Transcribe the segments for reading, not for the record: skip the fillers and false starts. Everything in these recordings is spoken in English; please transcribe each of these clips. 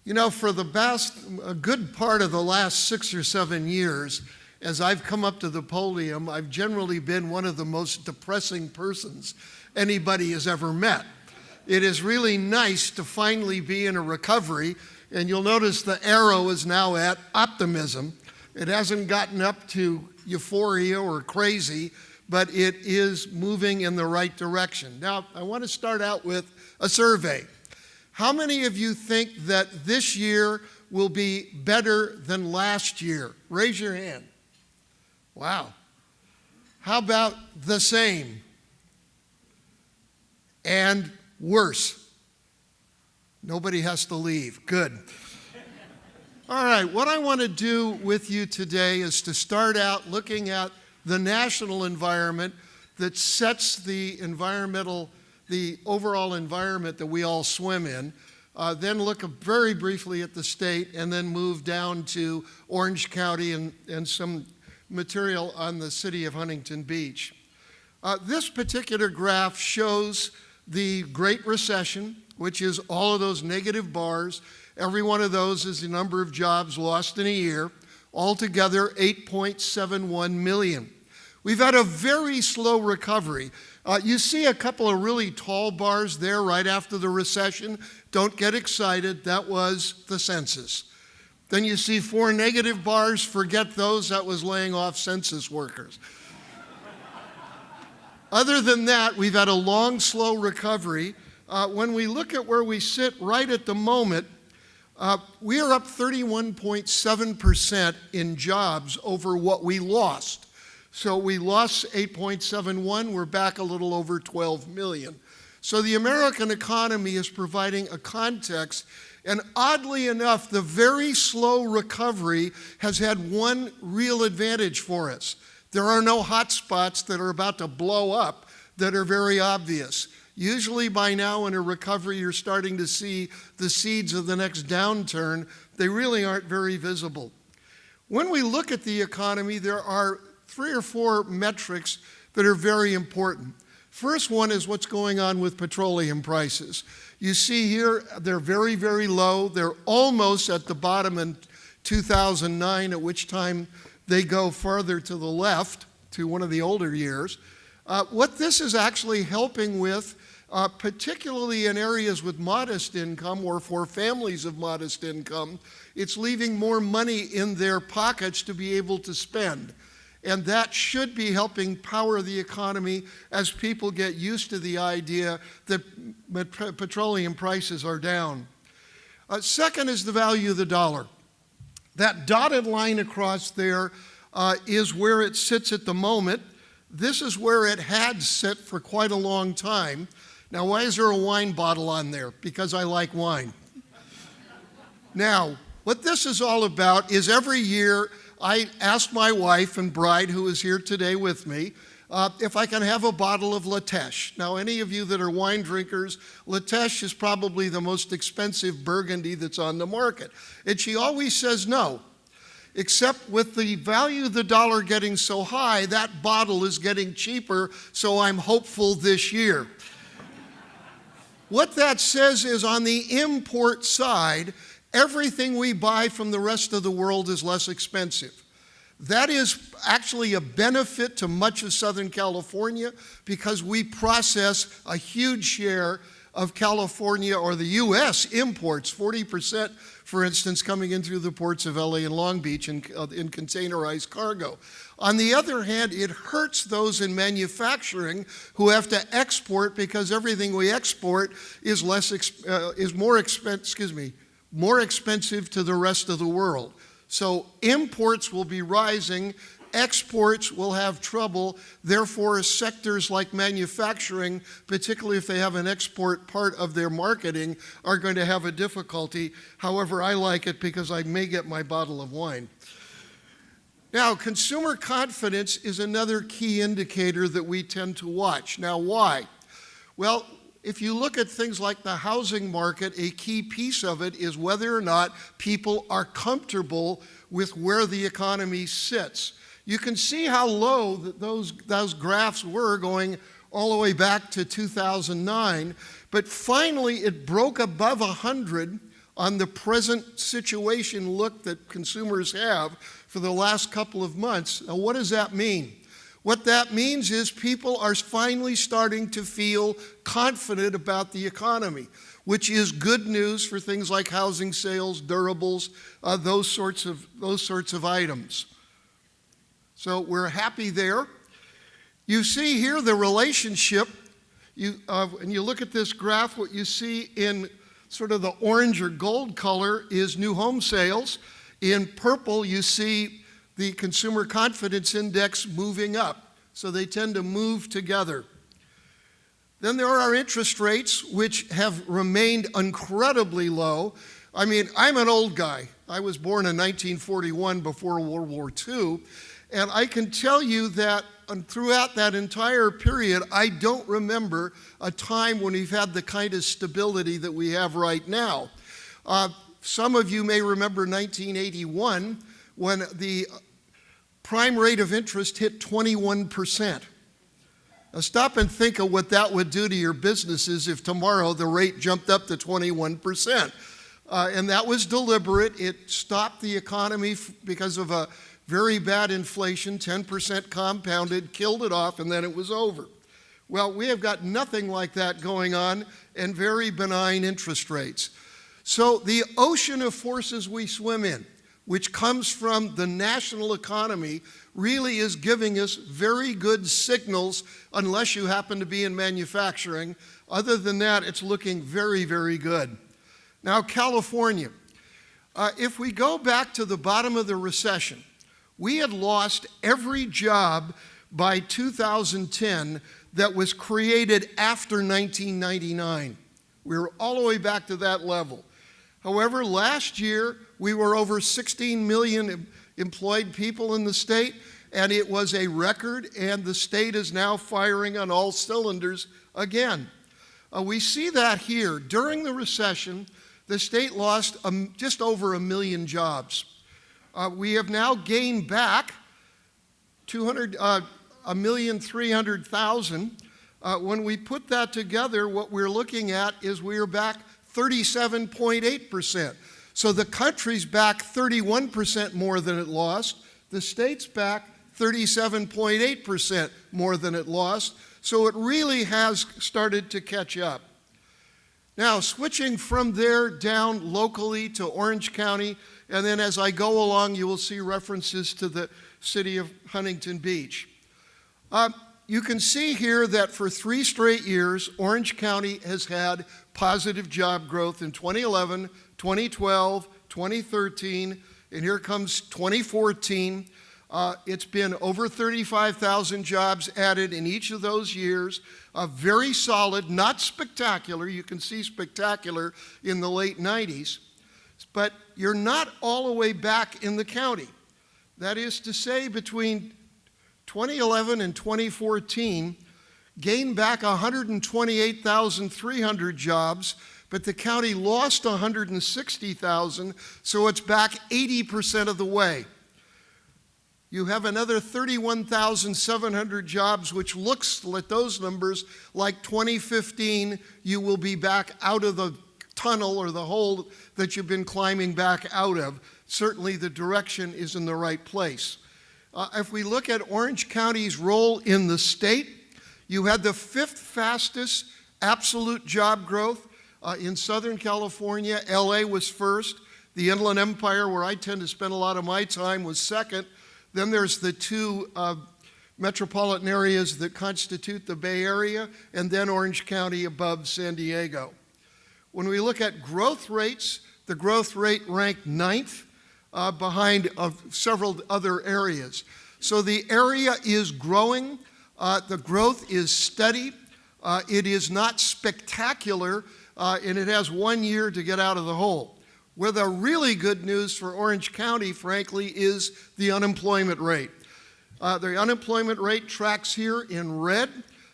You know, for a good part of the last 6 or 7 years, as I've come up to the podium, I've generally been one of the most depressing persons anybody has ever met. It is really nice to finally be in a recovery, and you'll notice the arrow is now at optimism. It hasn't gotten up to euphoria or crazy, but it is moving in the right direction. Now, I want to start out with a survey. How many of you think that this year will be better than last year? Raise your hand. Wow. How about the same? And worse? Nobody has to leave. Good. All right, what I want to do with you today is to start out looking at the national environment that sets the overall environment that we all swim in, then look very briefly at the state, and then move down to Orange County and some material on the city of Huntington Beach. This particular graph shows the Great Recession, which is all of those negative bars. Every one of those is the number of jobs lost in a year. Altogether, 8.71 million. We've had a very slow recovery. You see a couple of really tall bars there right after the recession. Don't get excited. That was the census. Then you see 4 negative bars. Forget those. That was laying off census workers. Other than that, we've had a long, slow recovery. When we look at where we sit right at the moment, we are up 31.7% in jobs over what we lost. So we lost 8.71, we're back a little over 12 million. So the American economy is providing a context, and oddly enough, the very slow recovery has had one real advantage for us. There are no hot spots that are about to blow up that are very obvious. Usually by now in a recovery, you're starting to see the seeds of the next downturn. They really aren't very visible. When we look at the economy, there are 3 or 4 metrics that are very important. First one is what's going on with petroleum prices. You see here, they're very, very low. They're almost at the bottom in 2009, at which time they go farther to the left, to one of the older years. What this is actually helping with, particularly in areas with modest income or for families of modest income, it's leaving more money in their pockets to be able to spend. And that should be helping power the economy as people get used to the idea that petroleum prices are down. Second is the value of the dollar. That dotted line across there is where it sits at the moment. This is where it had sit for quite a long time. Now, why is there a wine bottle on there? Because I like wine. Now, what this is all about is every year I ask my wife and bride, who is here today with me, if I can have a bottle of Latesh. Now, any of you that are wine drinkers, Latesh is probably the most expensive Burgundy that's on the market. And she always says no, except with the value of the dollar getting so high, that bottle is getting cheaper, so I'm hopeful this year. What that says is on the import side, everything we buy from the rest of the world is less expensive. That is actually a benefit to much of Southern California because we process a huge share of California or the U.S. imports, 40%, for instance, coming in through the ports of LA and Long Beach in containerized cargo. On the other hand, it hurts those in manufacturing who have to export because everything we export is more expensive to the rest of the world. So imports will be rising, exports will have trouble, therefore sectors like manufacturing, particularly if they have an export part of their marketing, are going to have a difficulty. However, I like it because I may get my bottle of wine. Now, consumer confidence is another key indicator that we tend to watch. Now, why? Well, if you look at things like the housing market, a key piece of it is whether or not people are comfortable with where the economy sits. You can see how low those graphs were going all the way back to 2009, but finally it broke above 100 on the present situation look that consumers have for the last couple of months. Now, what does that mean? What that means is people are finally starting to feel confident about the economy, which is good news for things like housing sales, durables, those sorts of items. So we're happy there. You see here the relationship. And you look at this graph, what you see in sort of the orange or gold color is new home sales. In purple, you see the consumer confidence index moving up. So they tend to move together. Then there are our interest rates, which have remained incredibly low. I mean, I'm an old guy. I was born in 1941 before World War II. And I can tell you that throughout that entire period, I don't remember a time when we've had the kind of stability that we have right now. Some of you may remember 1981 when the prime rate of interest hit 21%. Now stop and think of what that would do to your businesses if tomorrow the rate jumped up to 21%. And that was deliberate. It stopped the economy because of a very bad inflation, 10% compounded, killed it off, and then it was over. Well, we have got nothing like that going on, and very benign interest rates. So the ocean of forces we swim in, which comes from the national economy, really is giving us very good signals, unless you happen to be in manufacturing. Other than that, it's looking very, very good. Now, California. If we go back to the bottom of the recession, we had lost every job by 2010 that was created after 1999. We were all the way back to that level. However, last year, we were over 16 million employed people in the state, and it was a record, and the state is now firing on all cylinders again. We see that here. During the recession, the state lost just over 1 million jobs. We have now gained back 1,300,000. When we put that together, what we're looking at is we are back 37.8%. So the country's back 31% more than it lost. The state's back 37.8% more than it lost. So it really has started to catch up. Now, switching from there down locally to Orange County, and then as I go along, you will see references to the city of Huntington Beach. You can see here that for 3 straight years, Orange County has had positive job growth in 2011, 2012, 2013, and here comes 2014. It's been over 35,000 jobs added in each of those years. Very solid, not spectacular. You can see spectacular in the late 90s. But you're not all the way back in the county. That is to say, between 2011 and 2014, gained back 128,300 jobs, but the county lost 160,000, so it's back 80% of the way. You have another 31,700 jobs, which looks at those numbers like 2015, you will be back out of the tunnel or the hole that you've been climbing back out of. Certainly the direction is in the right place. If we look at Orange County's role in the state, you had the 5th fastest absolute job growth in Southern California. LA was first. The Inland Empire, where I tend to spend a lot of my time, was second. Then there's the 2 metropolitan areas that constitute the Bay Area, and then Orange County above San Diego. When we look at growth rates, the growth rate ranked 9th behind several other areas. So the area is growing. The growth is steady. It is not spectacular, and it has 1 year to get out of the hole. Where the really good news for Orange County, frankly, is the unemployment rate. The unemployment rate tracks here in red.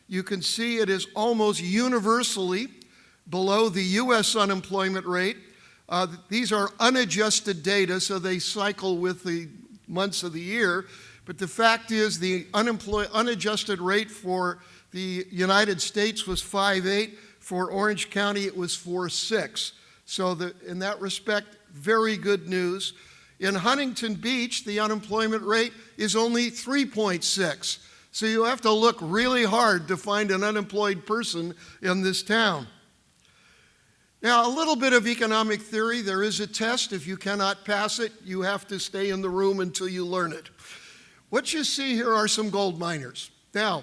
You can see it is almost universally below the U.S. unemployment rate. These are unadjusted data, so they cycle with the months of the year. But the fact is the unadjusted rate for the United States was 5.8. For Orange County, it was 4.6. So in that respect, very good news. In Huntington Beach, the unemployment rate is only 3.6. So you have to look really hard to find an unemployed person in this town. Now, a little bit of economic theory. There is a test. If you cannot pass it, you have to stay in the room until you learn it. What you see here are some gold miners. Now,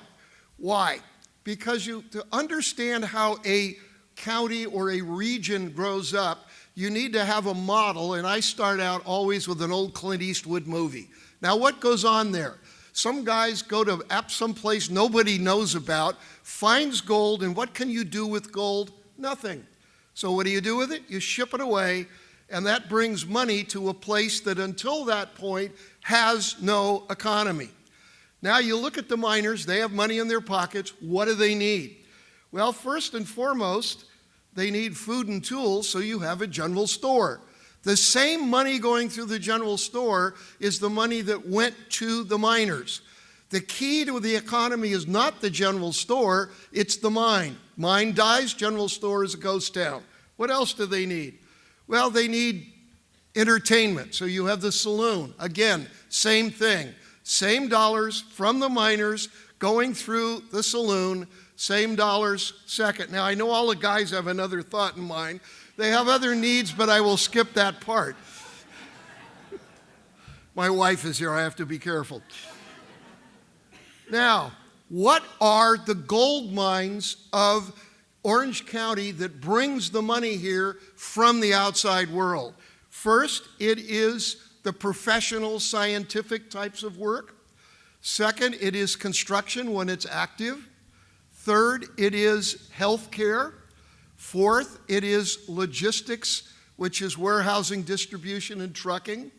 why? Because to understand how a county or a region grows up, you need to have a model, and I start out always with an old Clint Eastwood movie. Now, what goes on there? Some guys go to some place nobody knows about, finds gold, and what can you do with gold? Nothing. So what do you do with it? You ship it away, and that brings money to a place that until that point has no economy. Now you look at the miners, they have money in their pockets. What do they need? Well, first and foremost, they need food and tools, so you have a general store. The same money going through the general store is the money that went to the miners. The key to the economy is not the general store, it's the mine. Mine dies, general store is a ghost town. What else do they need? Well, they need entertainment. So you have the saloon. Again, same thing. Same dollars from the miners going through the saloon, same dollars second. Now, I know all the guys have another thought in mind. They have other needs, but I will skip that part. My wife is here, I have to be careful. Now, what are the gold mines of Orange County that brings the money here from the outside world? First, it is the professional scientific types of work. Second, it is construction when it's active. Third, it is healthcare. Fourth, it is logistics, which is warehousing, distribution, and trucking.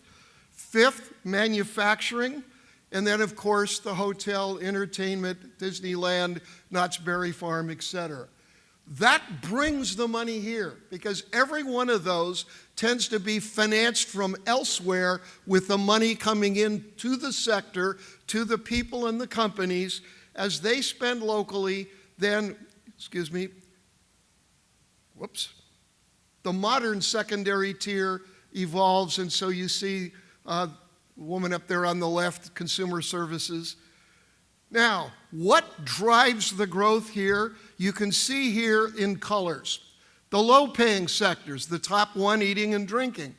Fifth, manufacturing. And then, of course, the hotel, entertainment, Disneyland, Knott's Berry Farm, etc. That brings the money here because every one of those tends to be financed from elsewhere with the money coming in to the sector, to the people and the companies. As they spend locally, then, the modern secondary tier evolves, and so you see the woman up there on the left, consumer services. Now, what drives the growth here? You can see here in colors. The low-paying sectors, the top one, eating and drinking.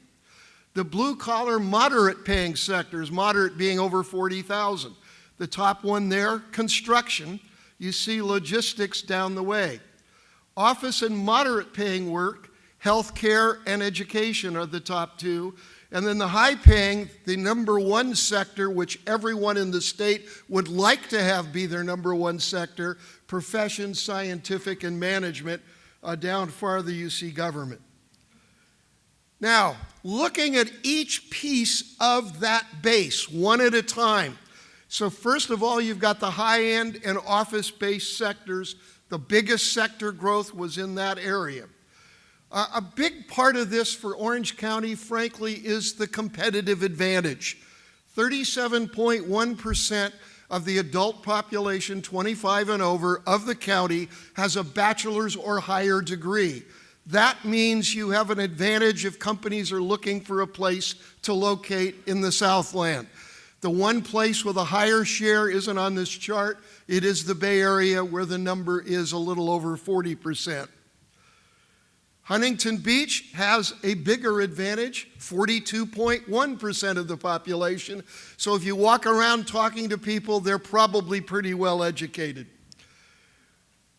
The blue-collar, moderate-paying sectors, moderate being over 40,000. The top one there, construction. You see logistics down the way. Office and moderate-paying work, healthcare and education are the top two. And then the high-paying, the number one sector, which everyone in the state would like to have be their number one sector, professions, scientific, and management. Down farther, you see government. Now, looking at each piece of that base, one at a time. So first of all, you've got the high-end and office-based sectors. The biggest sector growth was in that area. A big part of this for Orange County, frankly, is the competitive advantage. 37.1% of the adult population, 25 and over, of the county has a bachelor's or higher degree. That means you have an advantage if companies are looking for a place to locate in the Southland. The one place with a higher share isn't on this chart. It is the Bay Area, where the number is a little over 40%. Huntington Beach has a bigger advantage, 42.1% of the population. So if you walk around talking to people, they're probably pretty well educated.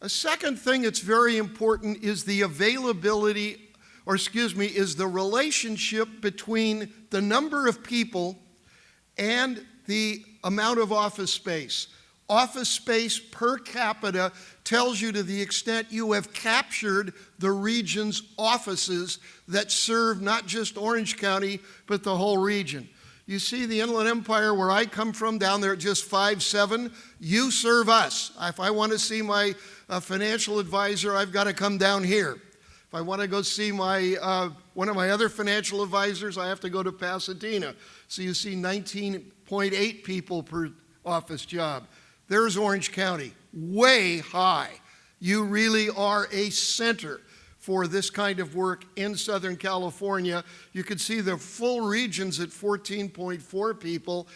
A second thing that's very important is the availability, is the relationship between the number of people and the amount of office space. Office space per capita tells you to the extent you have captured the region's offices that serve not just Orange County, but the whole region. You see the Inland Empire, where I come from, down there at just 5-7, you serve us. If I want to see my financial advisor, I've got to come down here. If I want to go see my one of my other financial advisors, I have to go to Pasadena. So you see 19.8 people per office job. There's Orange County, way high. You really are a center for this kind of work in Southern California. You can see the full regions at 14.4 people.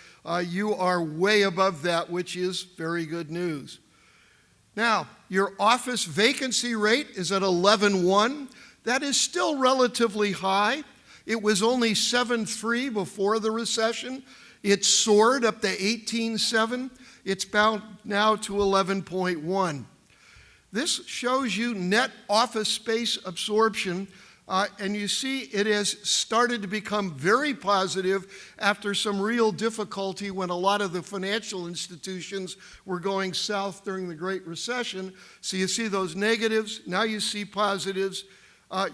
You are way above that, which is very good news. Now, your office vacancy rate is at 11.1. That is still relatively high. It was only 7.3 before the recession. It soared up to 18.7. It's bound now to 11.1. This shows you net office space absorption, and you see it has started to become very positive after some real difficulty when a lot of the financial institutions were going south during the Great Recession. So you see those negatives, now you see positives.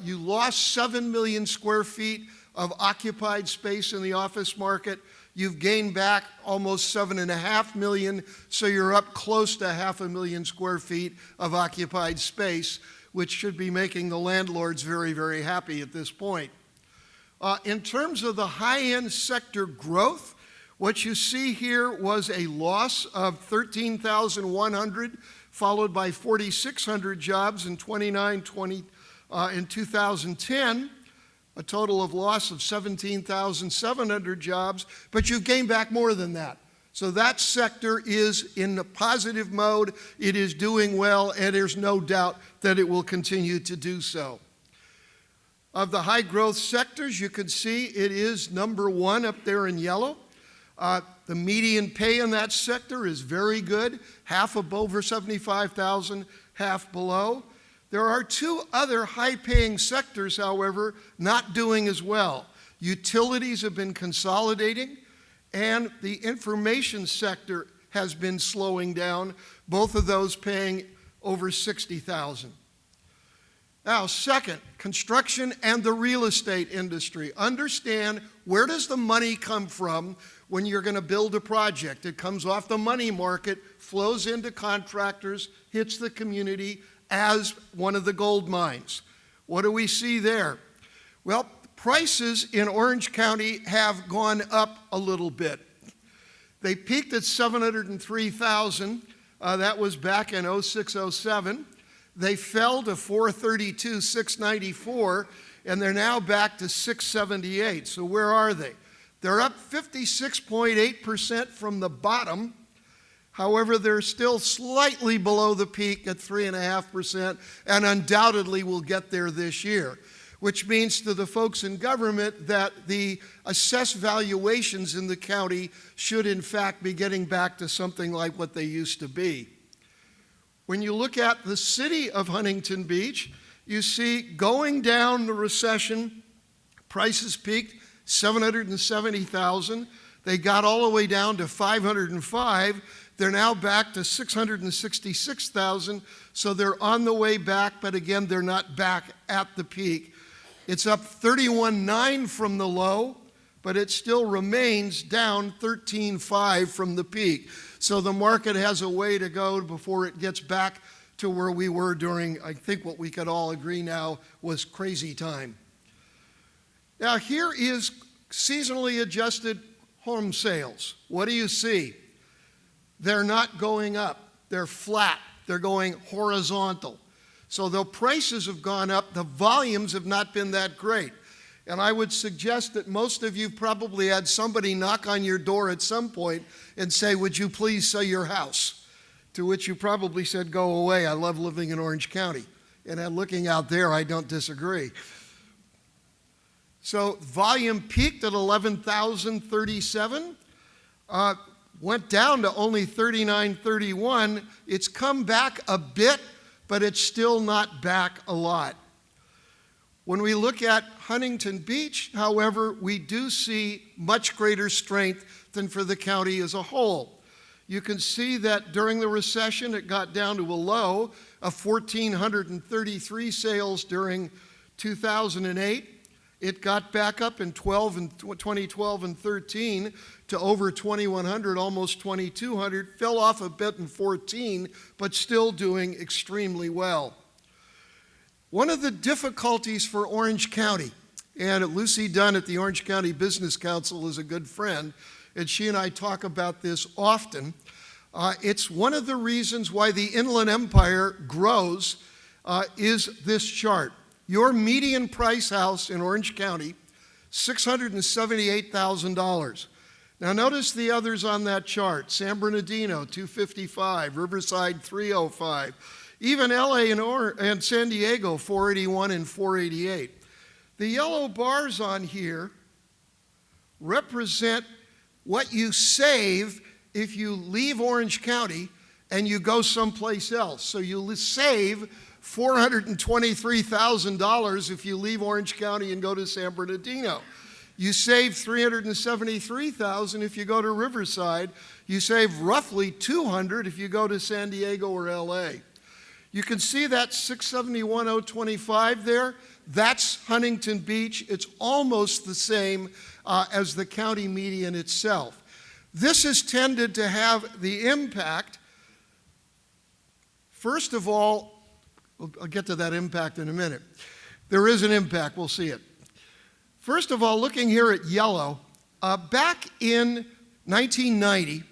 You lost 7 million square feet of occupied space in the office market. You've gained back almost 7.5 million, so you're up close to 500,000 square feet of occupied space, which should be making the landlords very, very happy at this point. In terms of the high-end sector growth, what you see here was a loss of 13,100, followed by 4,600 jobs in 2010. A total of loss of 17,700 jobs, but you've gained back more than that. So that sector is in a positive mode, it is doing well, and there's no doubt that it will continue to do so. Of the high growth sectors, you can see it is number one up there in yellow. The median pay in that sector is very good, half over 75,000, half below. There are two other high-paying sectors, however, not doing as well. Utilities have been consolidating, and the information sector has been slowing down, both of those paying over 60,000. Now, second, construction and the real estate industry. Understand, where does the money come from when you're going to build a project? It comes off the money market, flows into contractors, hits the community, as one of the gold mines. What do we see there? Well, prices in Orange County have gone up a little bit. They peaked at 703,000. That was back in 06-07. They fell to 432,694, and they're now back to 678. So where are they? They're up 56.8% from the bottom. However, they're still slightly below the peak at 3.5%, and undoubtedly will get there this year, which means to the folks in government that the assessed valuations in the county should in fact be getting back to something like what they used to be. When you look at the city of Huntington Beach, you see going down the recession, prices peaked 770,000. They got all the way down to 505. They're now back to 666,000, so they're on the way back, but again, they're not back at the peak. It's up 31.9 from the low, but it still remains down 13.5 from the peak. So the market has a way to go before it gets back to where we were during, I think what we could all agree now was crazy time. Now here is seasonally adjusted home sales. What do you see? They're not going up, they're flat, they're going horizontal. So though prices have gone up, the volumes have not been that great. And I would suggest that most of you probably had somebody knock on your door at some point and say, would you please sell your house? To which you probably said, go away, I love living in Orange County. And looking out there, I don't disagree. So volume peaked at 11,037. Went down to only 3931. It's come back a bit, but it's still not back a lot. When we look at Huntington Beach, however, we do see much greater strength than for the county as a whole. You can see that during the recession, it got down to a low of 1,433 sales during 2008. It got back up in 2012 and 13 to over 2,100, almost 2,200, fell off a bit in 14, but still doing extremely well. One of the difficulties for Orange County, and Lucy Dunn at the Orange County Business Council is a good friend, and she and I talk about this often. It's one of the reasons why the Inland Empire grows is this chart. your median price house in Orange County, $678,000. Now notice the others on that chart. San Bernardino, $255, Riverside, $305, even LA and San Diego, $481 and $488. The yellow bars on here represent what you save if you leave Orange County and you go someplace else. So you save $423,000 if you leave Orange County and go to San Bernardino. You save $373,000 if you go to Riverside. You save roughly $200 if you go to San Diego or LA. You can see that 671,025 there. That's Huntington Beach. It's almost the same as the county median itself. This has tended to have the impact, first of all, I'll get to that impact in a minute. There is an impact, we'll see it. First of all, looking here at yellow, back in 1990,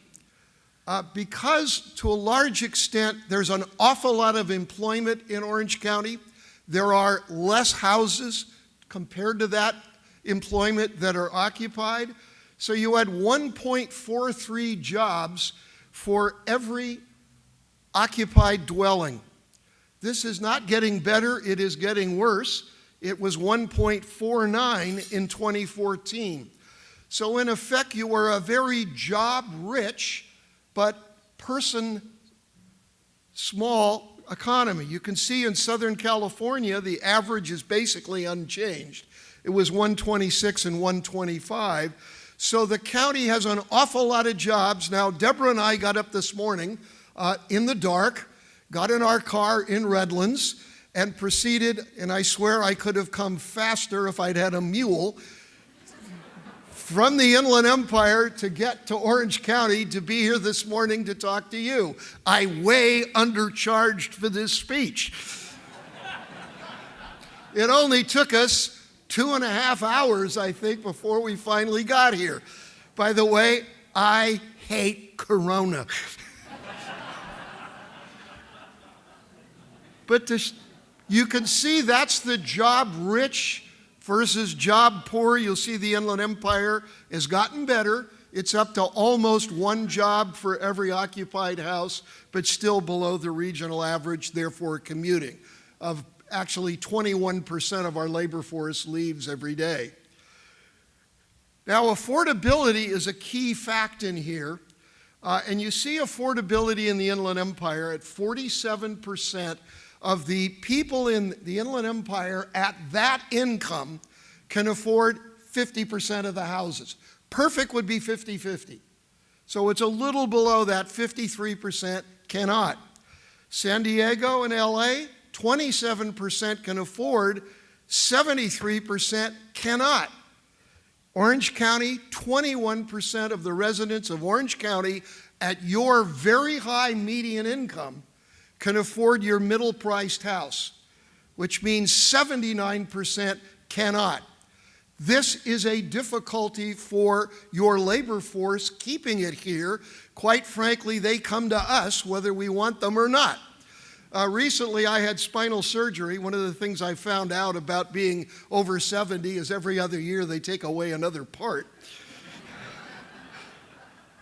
because to a large extent there's an awful lot of employment in Orange County, there are less houses compared to that employment that are occupied. So you had 1.43 jobs for every occupied dwelling. This is not getting better, it is getting worse. It was 1.49 in 2014. So in effect, you were a very job-rich but person-small economy. You can see in Southern California, the average is basically unchanged. It was 126 and 125. So the county has an awful lot of jobs. Now, Deborah and I got up this morning in the dark, got in our car in Redlands, and proceeded, and I swear I could have come faster if I'd had a mule, from the Inland Empire to get to Orange County to be here this morning to talk to you. I way undercharged for this speech. It only took us 2.5 hours, I think, before we finally got here. By the way, I hate Corona. But you can see that's the job-rich versus job-poor. You'll see the Inland Empire has gotten better. It's up to almost one job for every occupied house, but still below the regional average, therefore commuting. Of actually 21% of our labor force leaves every day. Now, affordability is a key fact in here. And you see affordability in the Inland Empire at 47% of the people in the Inland Empire at that income can afford 50% of the houses. Perfect would be 50-50. So it's a little below that, 53% cannot. San Diego and LA, 27% can afford, 73% cannot. Orange County, 21% of the residents of Orange County at your very high median income can afford your middle-priced house, which means 79% cannot. This is a difficulty for your labor force keeping it here. Quite frankly, they come to us whether we want them or not. Recently, I had spinal surgery. One of the things I found out about being over 70 is every other year they take away another part.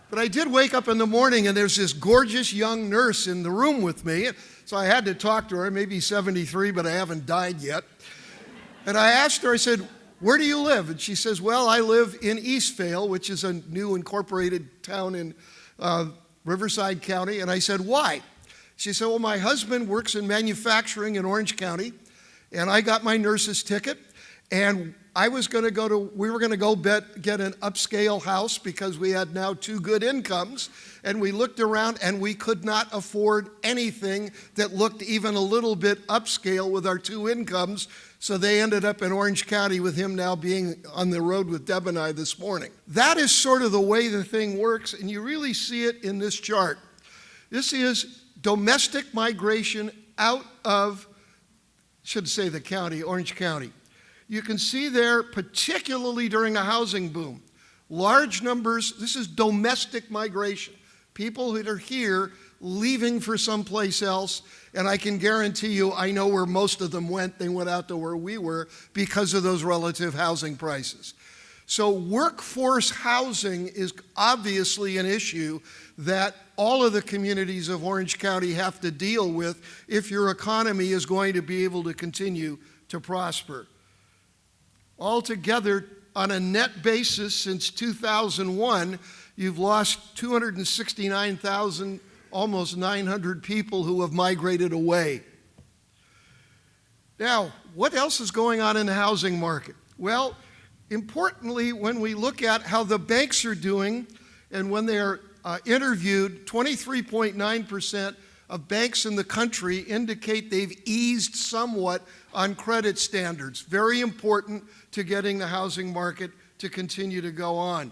But I did wake up in the morning and there's this gorgeous young nurse in the room with me. So I had to talk to her, maybe 73, but I haven't died yet. And I asked her, I said, "Where do you live?" And she says, "Well, I live in Eastvale," which is a new incorporated town in Riverside County. And I said, "Why?" She said, "Well, my husband works in manufacturing in Orange County, and I got my nurse's ticket, and we were going to go get an upscale house because we had now 2 good incomes, and we looked around and we could not afford anything that looked even a little bit upscale with our 2 incomes, so they ended up in Orange County with him now being on the road with Deb and I this morning." That is sort of the way the thing works, and you really see it in this chart. This is domestic migration out of, should say the county, Orange County. You can see there, particularly during a housing boom, large numbers, this is domestic migration. People that are here leaving for someplace else, and I can guarantee you, I know where most of them went. They went out to where we were because of those relative housing prices. So workforce housing is obviously an issue that all of the communities of Orange County have to deal with if your economy is going to be able to continue to prosper. Altogether, on a net basis since 2001, you've lost 269,000, almost 900 people who have migrated away. Now, what else is going on in the housing market? Well, importantly, when we look at how the banks are doing, and when they're interviewed, 23.9% of banks in the country indicate they've eased somewhat on credit standards. Very important to getting the housing market to continue to go on.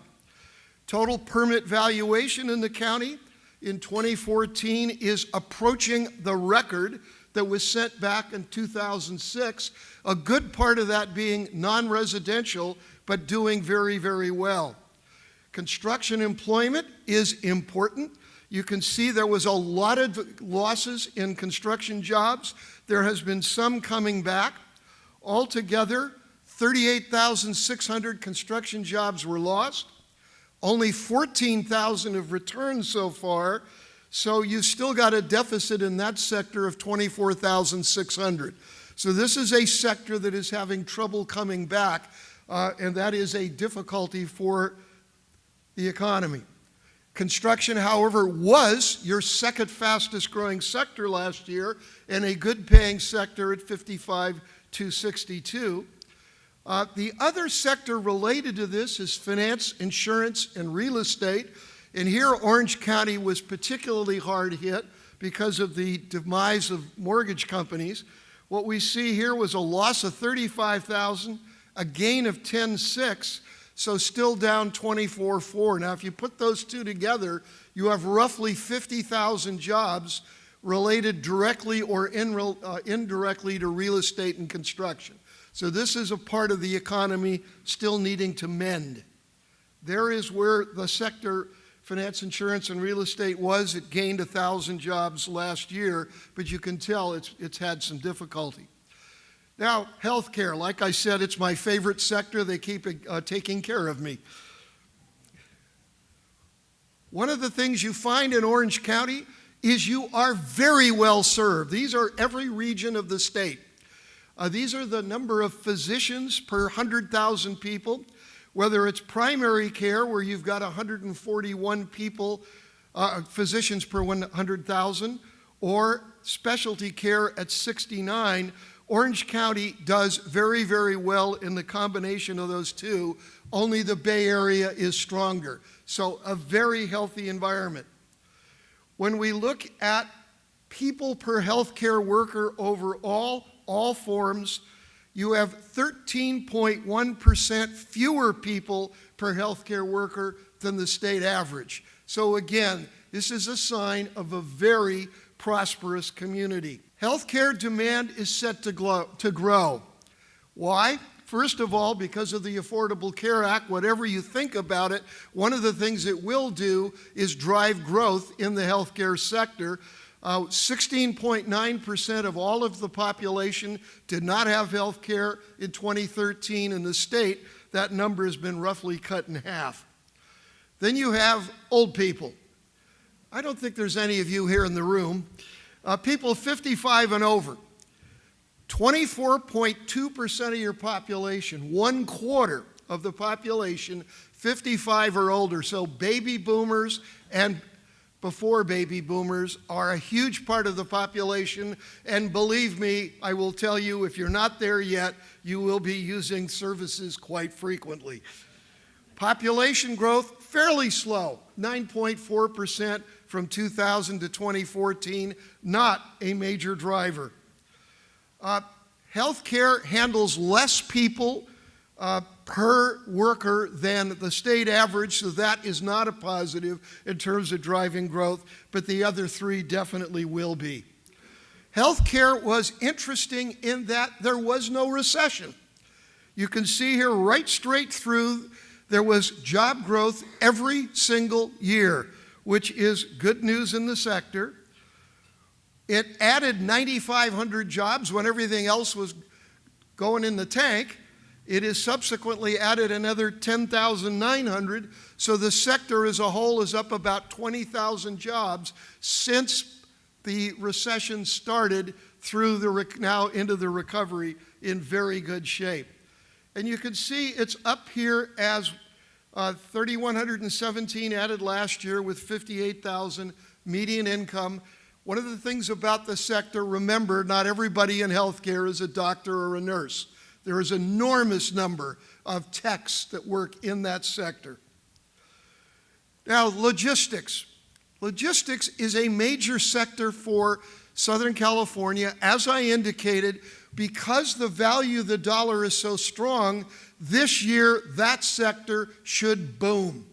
Total permit valuation in the county in 2014 is approaching the record that was set back in 2006, a good part of that being non-residential, but doing very, very well. Construction employment is important. You can see there was a lot of losses in construction jobs. There has been some coming back. Altogether, 38,600 construction jobs were lost. Only 14,000 have returned so far, so you've still got a deficit in that sector of 24,600. So this is a sector that is having trouble coming back, and that is a difficulty for the economy. Construction, however, was your second fastest growing sector last year and a good paying sector at 55,262. The other sector related to this is finance, insurance, and real estate. And here Orange County was particularly hard hit because of the demise of mortgage companies. What we see here was a loss of 35,000, a gain of 10,600. So still down 24,400. Now, if you put those two together, you have roughly 50,000 jobs related directly or indirectly to real estate and construction. So this is a part of the economy still needing to mend. There is where the sector, finance, insurance, and real estate was. It gained 1,000 jobs last year, but you can tell it's had some difficulty. Now, healthcare, like I said, it's my favorite sector. They keep taking care of me. One of the things you find in Orange County is you are very well served. These are every region of the state. These are the number of physicians per 100,000 people, whether it's primary care, where you've got 141 people, physicians per 100,000, or specialty care at 69. Orange County does very, very well in the combination of those two. Only the Bay Area is stronger. So a very healthy environment. When we look at people per healthcare worker overall, all forms, you have 13.1% fewer people per healthcare worker than the state average. So again, this is a sign of a very prosperous community. Healthcare demand is set to grow. Why? First of all, because of the Affordable Care Act, whatever you think about it, one of the things it will do is drive growth in the healthcare sector. 16.9% of all of the population did not have health care in 2013 in the state. That number has been roughly cut in half. Then you have old people. I don't think there's any of you here in the room. People 55 and over. 24.2% of your population, 1/4 of the population, 55 or older. So baby boomers and before baby boomers are a huge part of the population, and believe me, I will tell you, if you're not there yet, you will be using services quite frequently. Population growth, fairly slow, 9.4% from 2000 to 2014, not a major driver. Healthcare handles less people per worker than the state average, so that is not a positive in terms of driving growth, but the other three definitely will be. Healthcare was interesting in that there was no recession. You can see here right straight through, there was job growth every single year, which is good news in the sector. It added 9,500 jobs when everything else was going in the tank. It has subsequently added another 10,900, so the sector as a whole is up about 20,000 jobs since the recession started through now into the recovery in very good shape. And you can see it's up here as 3,117 added last year with 58,000 median income. One of the things about the sector, remember, not everybody in healthcare is a doctor or a nurse. There is an enormous number of techs that work in that sector. Now, logistics. Logistics is a major sector for Southern California. As I indicated, because the value of the dollar is so strong, this year that sector should boom.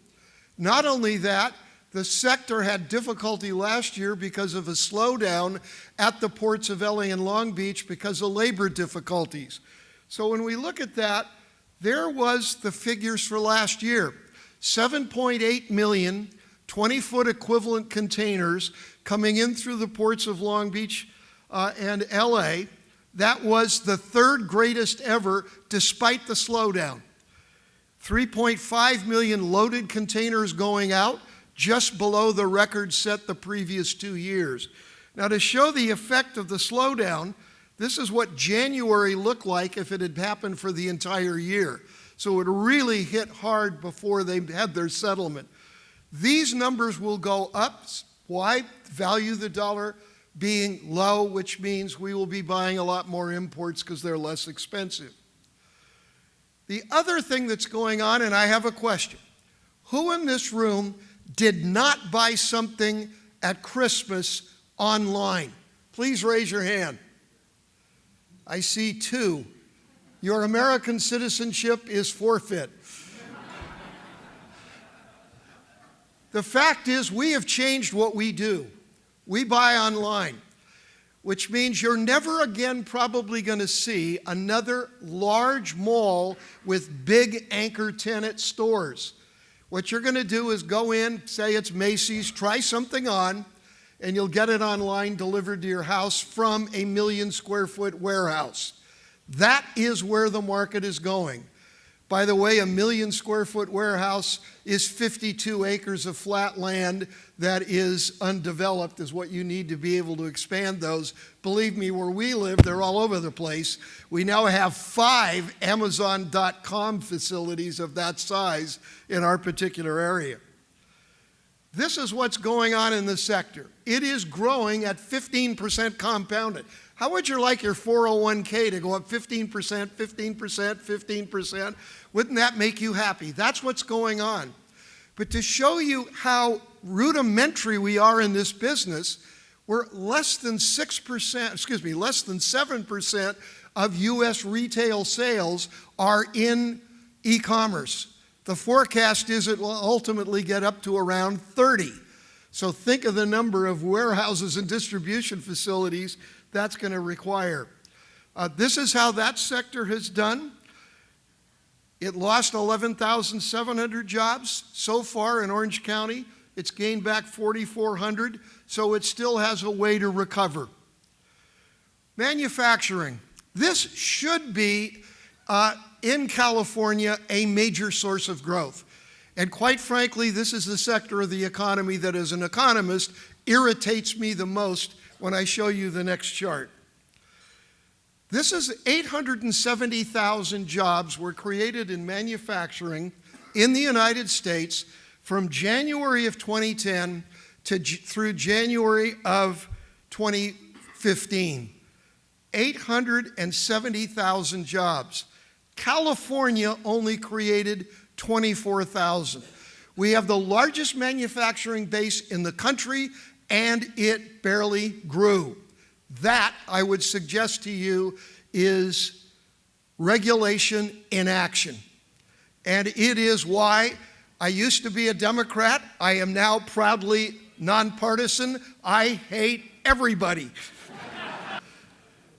Not only that, the sector had difficulty last year because of a slowdown at the ports of LA and Long Beach because of labor difficulties. So when we look at that, there was the figures for last year. 7.8 million 20-foot equivalent containers coming in through the ports of Long Beach and LA. That was the third greatest ever despite the slowdown. 3.5 million loaded containers going out, just below the record set the previous 2 years. Now, to show the effect of the slowdown, this is what January looked like if it had happened for the entire year. So it really hit hard before they had their settlement. These numbers will go up. Why? Value of the dollar being low, which means we will be buying a lot more imports because they're less expensive. The other thing that's going on, and I have a question. Who in this room did not buy something at Christmas online? Please raise your hand. I see 2. Your American citizenship is forfeit. The fact is, we have changed what we do. We buy online, which means you're never again probably going to see another large mall with big anchor tenant stores. What you're going to do is go in, say it's Macy's, try something on, and you'll get it online delivered to your house from a 1 million square foot warehouse. That is where the market is going. By the way, a 1 million square foot warehouse is 52 acres of flat land that is undeveloped, is what you need to be able to expand those. Believe me, where we live, they're all over the place. We now have 5 Amazon.com facilities of that size in our particular area. This is what's going on in the sector. It is growing at 15% compounded. How would you like your 401k to go up 15%, 15%, 15%? Wouldn't that make you happy? That's what's going on. But to show you how rudimentary we are in this business, we're less than 7% of U.S. retail sales are in e-commerce. The forecast is it will ultimately get up to around 30. So think of the number of warehouses and distribution facilities that's going to require. This is how that sector has done. It lost 11,700 jobs so far in Orange County. It's gained back 4,400, so it still has a way to recover. Manufacturing. This should be, in California, a major source of growth. And quite frankly, this is the sector of the economy that, as an economist, irritates me the most when I show you the next chart. This is 870,000 jobs were created in manufacturing in the United States from January of 2010 through January of 2015. 870,000 jobs. California only created 24,000. We have the largest manufacturing base in the country, and it barely grew. That, I would suggest to you, is regulation in action. And it is why I used to be a Democrat. I am now proudly nonpartisan. I hate everybody.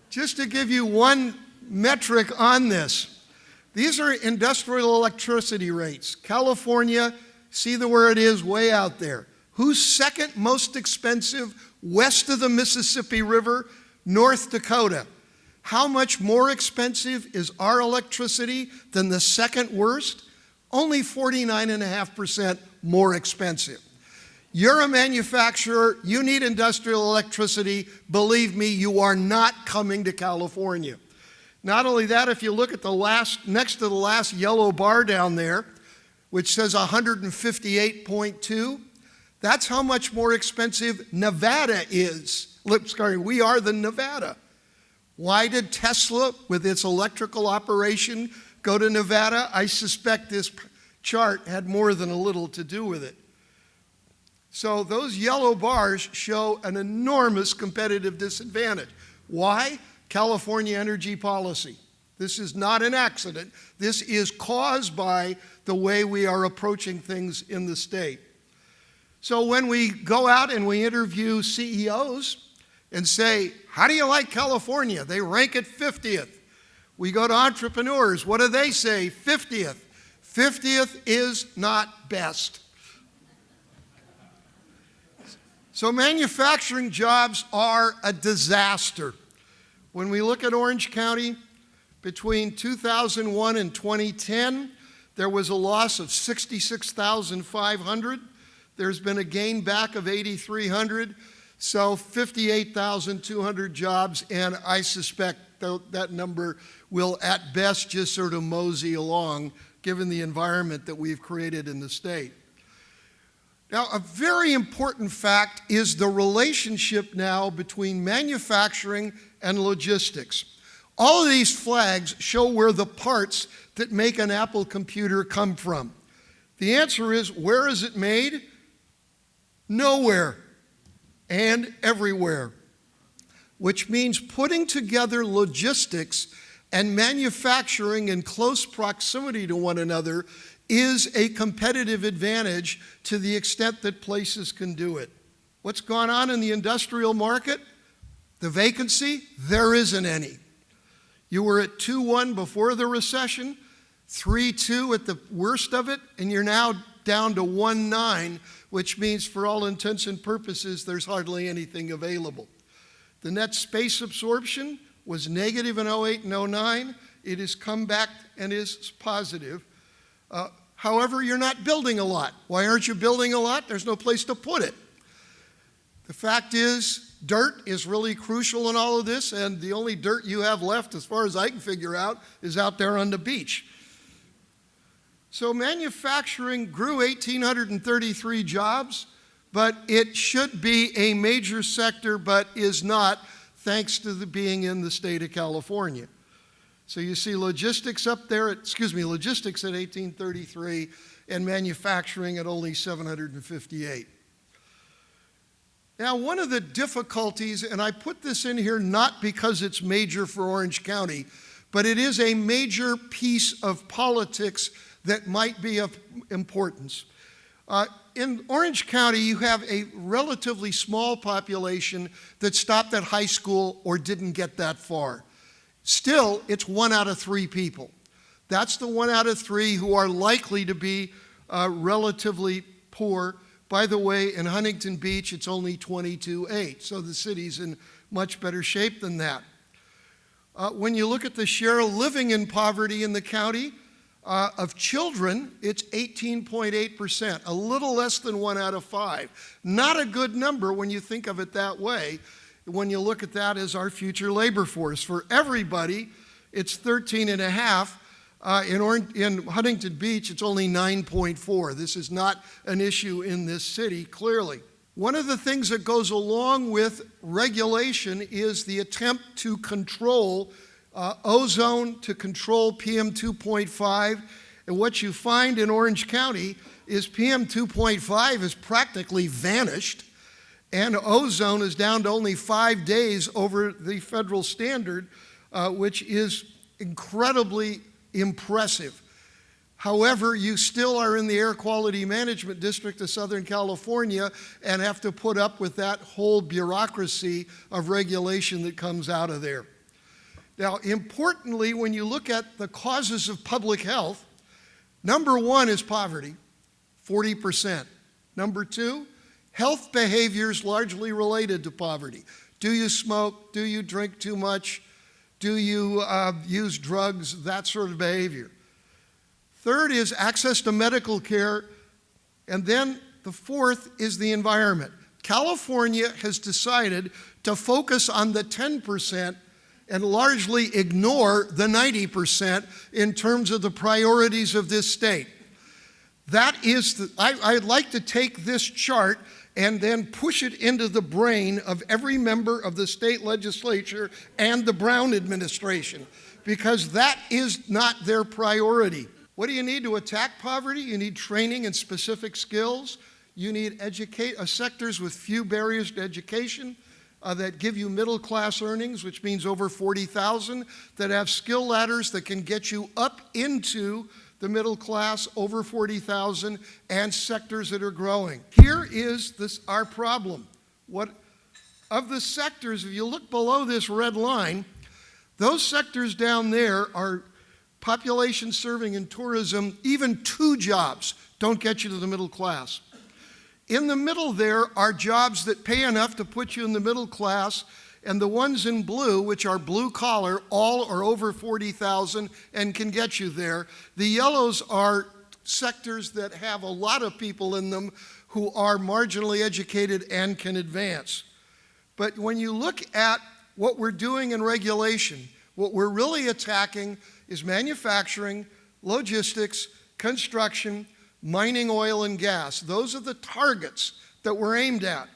Just to give you one metric on this, these are industrial electricity rates. California, see where it is way out there. Who's second most expensive west of the Mississippi River, North Dakota. How much more expensive is our electricity than the second worst? Only 49.5% more expensive. You're a manufacturer, you need industrial electricity. Believe me, you are not coming to California. Not only that, if you look at next to the last yellow bar down there, which says 158.2, that's how much more expensive Nevada is. We are the Nevada. Why did Tesla, with its electrical operation, go to Nevada? I suspect this chart had more than a little to do with it. So those yellow bars show an enormous competitive disadvantage. Why? California energy policy. This is not an accident. This is caused by the way we are approaching things in the state. So when we go out and we interview CEOs and say, how do you like California? They rank it 50th. We go to entrepreneurs. What do they say? 50th. 50th is not best. So manufacturing jobs are a disaster. When we look at Orange County, between 2001 and 2010, there was a loss of 66,500. There's been a gain back of 8,300, so 58,200 jobs, and I suspect that number will at best just sort of mosey along given the environment that we've created in the state. Now, a very important fact is the relationship now between manufacturing and logistics. All of these flags show where the parts that make an Apple computer come from. The answer is, where is it made? Nowhere and everywhere, which means putting together logistics and manufacturing in close proximity to one another is a competitive advantage to the extent that places can do it. What's gone on in the industrial market? The vacancy? There isn't any. You were at 2.1 before the recession, 3.2 at the worst of it, and you're now down to 1.9, which means for all intents and purposes, there's hardly anything available. The net space absorption was negative in 08 and 09. It has come back and is positive. However, you're not building a lot. Why aren't you building a lot? There's no place to put it. The fact is, dirt is really crucial in all of this, and the only dirt you have left, as far as I can figure out, is out there on the beach. So manufacturing grew 1,833 jobs, but it should be a major sector, but is not, thanks to being in the state of California. So you see logistics up there, logistics at 1,833 and manufacturing at only 758. Now, one of the difficulties, and I put this in here not because it's major for Orange County, but it is a major piece of politics that might be of importance. In Orange County, you have a relatively small population that stopped at high school or didn't get that far. Still, it's 1 out of 3 people. That's the 1 out of 3 who are likely to be relatively poor. By the way, in Huntington Beach, it's only 22.8, so the city's in much better shape than that. When you look at the share of living in poverty in the county, of children, it's 18.8%, a little less than 1 out of 5. Not a good number when you think of it that way, when you look at that as our future labor force. For everybody, it's 13.5. In Huntington Beach, it's only 9.4. This is not an issue in this city, clearly. One of the things that goes along with regulation is the attempt to control ozone, to control PM 2.5. And what you find in Orange County is PM 2.5 has practically vanished, and ozone is down to only 5 days over the federal standard, which is incredibly impressive. However, you still are in the Air Quality Management District of Southern California and have to put up with that whole bureaucracy of regulation that comes out of there. Now, importantly, when you look at the causes of public health, number 1 is poverty, 40%. Number 2, Health behaviors largely related to poverty. Do you smoke? Do you drink too much? Do you use drugs? That sort of behavior. Third is access to medical care. And then the fourth is the environment. California has decided to focus on the 10% and largely ignore the 90% in terms of the priorities of this state. That is, I'd like to take this chart and then push it into the brain of every member of the state legislature and the Brown administration, because that is not their priority. What do you need to attack poverty? You need training and specific skills. You need sectors with few barriers to education that give you middle-class earnings, which means over $40,000, that have skill ladders that can get you up into the middle class, over $40,000, and sectors that are growing. Here is our problem. Of the sectors, if you look below this red line, those sectors down there are population serving and tourism. Even 2 jobs don't get you to the middle class. In the middle there are jobs that pay enough to put you in the middle class, and the ones in blue, which are blue collar, all are over 40,000 and can get you there. The yellows are sectors that have a lot of people in them who are marginally educated and can advance. But when you look at what we're doing in regulation, what we're really attacking is manufacturing, logistics, construction, mining, oil and gas. Those are the targets that we're aimed at.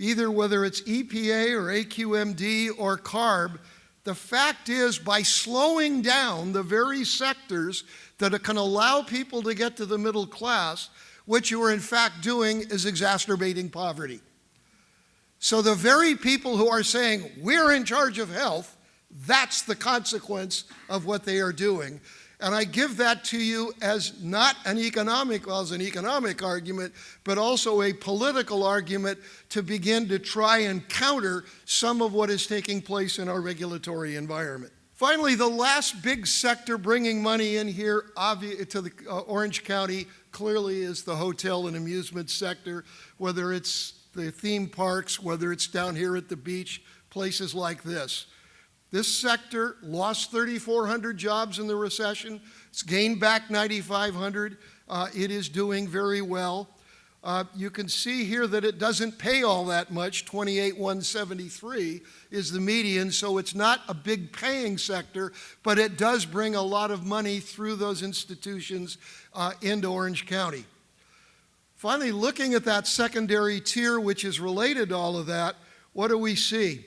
Either whether it's EPA or AQMD or CARB, the fact is by slowing down the very sectors that can allow people to get to the middle class, what you are in fact doing is exacerbating poverty. So the very people who are saying, we're in charge of health, that's the consequence of what they are doing. And I give that to you as not an economic argument, but also a political argument to begin to try and counter some of what is taking place in our regulatory environment. Finally, the last big sector bringing money in here to the Orange County clearly is the hotel and amusement sector, whether it's the theme parks, whether it's down here at the beach, places like this. This sector lost 3,400 jobs in the recession. It's gained back 9,500. It is doing very well. You can see here that it doesn't pay all that much. 28,173 is the median, so it's not a big paying sector, but it does bring a lot of money through those institutions into Orange County. Finally, looking at that secondary tier, which is related to all of that, what do we see?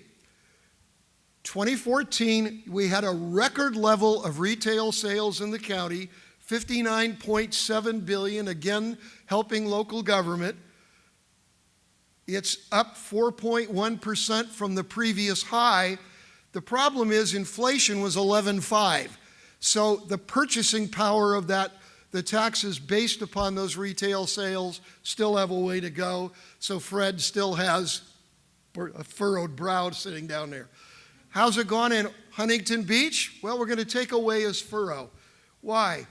2014, we had a record level of retail sales in the county, $59.7 billion, again, helping local government. It's up 4.1% from the previous high. The problem is inflation was 11.5. So the purchasing power of that, the taxes based upon those retail sales still have a way to go. So Fred still has a furrowed brow sitting down there. How's it gone in Huntington Beach? Well, we're going to take away his furrow. Why?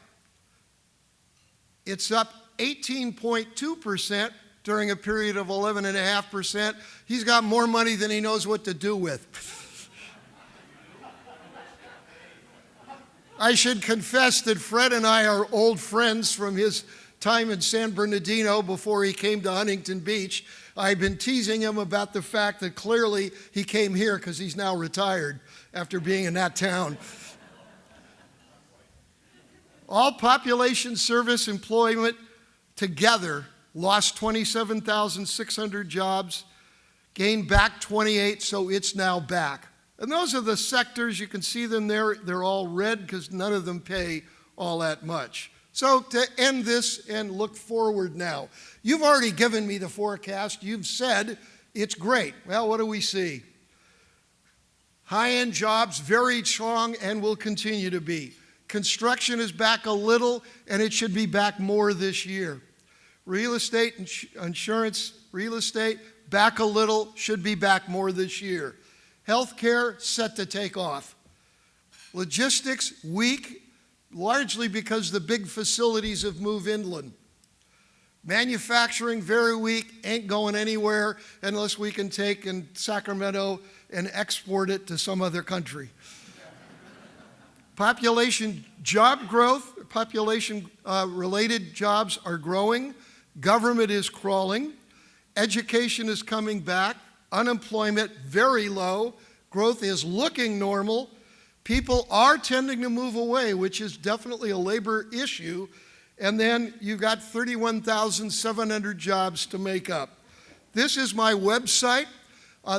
It's up 18.2% during a period of 11.5%. He's got more money than he knows what to do with. I should confess that Fred and I are old friends from his time in San Bernardino before he came to Huntington Beach. I've been teasing him about the fact that clearly he came here because he's now retired after being in that town. All population service employment together lost 27,600 jobs, gained back 28, so it's now back. And those are the sectors, you can see them there, they're all red because none of them pay all that much. So to end this and look forward now, you've already given me the forecast. You've said it's great. Well, what do we see? High-end jobs, very strong and will continue to be. Construction is back a little, and it should be back more this year. Real estate, insurance, real estate, back a little, should be back more this year. Healthcare, set to take off. Logistics, weak, largely because the big facilities have moved inland. Manufacturing, very weak, ain't going anywhere unless we can take in Sacramento and export it to some other country. Population job growth, population-related jobs are growing. Government is crawling. Education is coming back. Unemployment very low. Growth is looking normal. People are tending to move away, which is definitely a labor issue. And then you've got 31,700 jobs to make up. This is my website.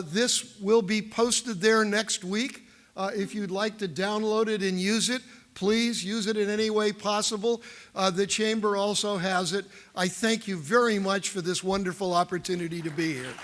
This will be posted there next week. If you'd like to download it and use it, please use it in any way possible. The Chamber also has it. I thank you very much for this wonderful opportunity to be here.